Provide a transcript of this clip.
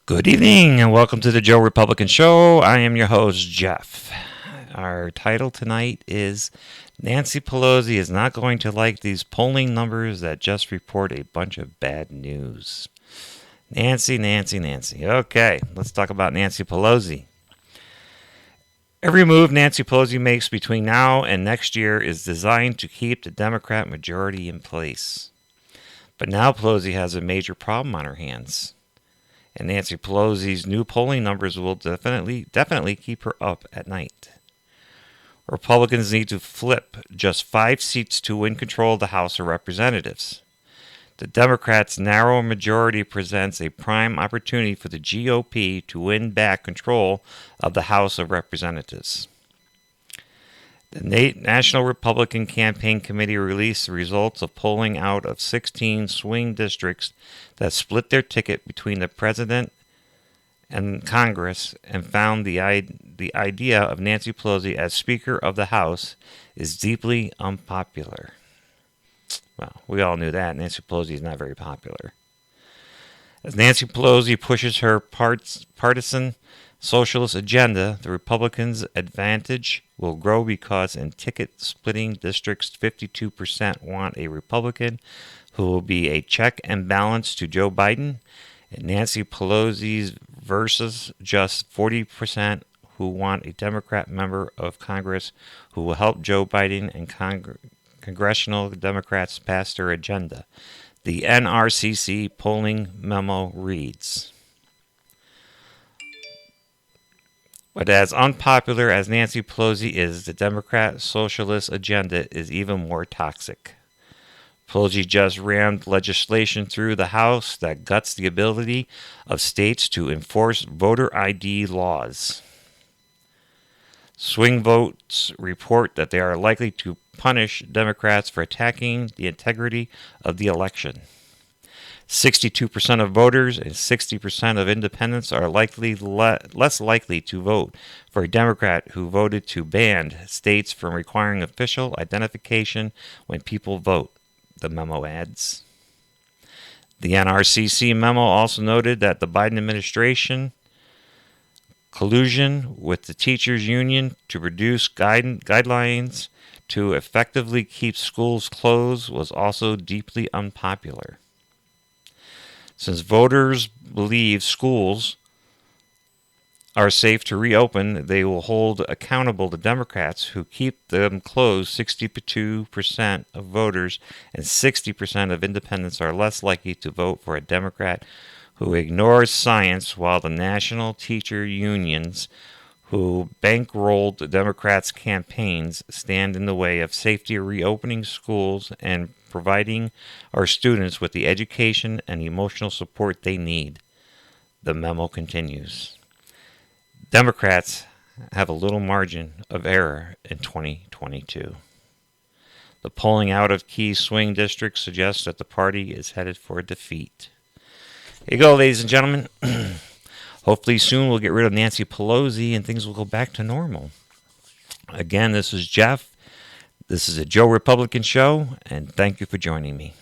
Good evening and welcome to the Joe Republican Show. I am your host, Jeff. Our title tonight is Nancy Pelosi is not going to like these polling numbers that just report a bunch of bad news. Nancy. Okay, let's talk about Nancy Pelosi. Every move Nancy Pelosi makes between now and next year is designed to keep the Democrat majority in place. But now Pelosi has a major problem on her hands. And Nancy Pelosi's new polling numbers will definitely keep her up at night. Republicans need to flip just 5 seats to win control of the House of Representatives. The Democrats' narrow majority presents a prime opportunity for the GOP to win back control of the House of Representatives. The National Republican Campaign Committee released the results of polling out of 16 swing districts that split their ticket between the president and Congress and found the idea of Nancy Pelosi as Speaker of the House is deeply unpopular. Well, we all knew that. Nancy Pelosi is not very popular. As Nancy Pelosi pushes her partisan socialist agenda, the Republicans' advantage will grow because in ticket-splitting districts, 52% want a Republican who will be a check and balance to Joe Biden, and Nancy Pelosi's versus just 40% who want a Democrat member of Congress who will help Joe Biden and congressional Democrats pass their agenda. The NRCC polling memo reads, but as unpopular as Nancy Pelosi is, the Democrat socialist agenda is even more toxic. Pelosi just rammed legislation through the House that guts the ability of states to enforce voter ID laws. Swing votes report that they are likely to punish Democrats for attacking the integrity of the election. 62% of voters and 60% of independents are less likely to vote for a Democrat who voted to ban states from requiring official identification when people vote, the memo adds. The NRCC memo also noted that the Biden administration collusion with the teachers union to produce guidelines to effectively keep schools closed was also deeply unpopular. Since voters believe schools are safe to reopen, they will hold accountable the Democrats who keep them closed. 62% of voters and 60% of independents are less likely to vote for a Democrat who ignores science, while the national teacher unions who bankrolled the Democrats' campaigns stand in the way of safety reopening schools and providing our students with the education and emotional support they need. The memo continues. Democrats have a little margin of error in 2022. The polling out of key swing districts suggests that the party is headed for defeat. Here you go, ladies and gentlemen. Hopefully soon we'll get rid of Nancy Pelosi and things will go back to normal. Again, this is Jeff. This is a Joe Republican Show, and thank you for joining me.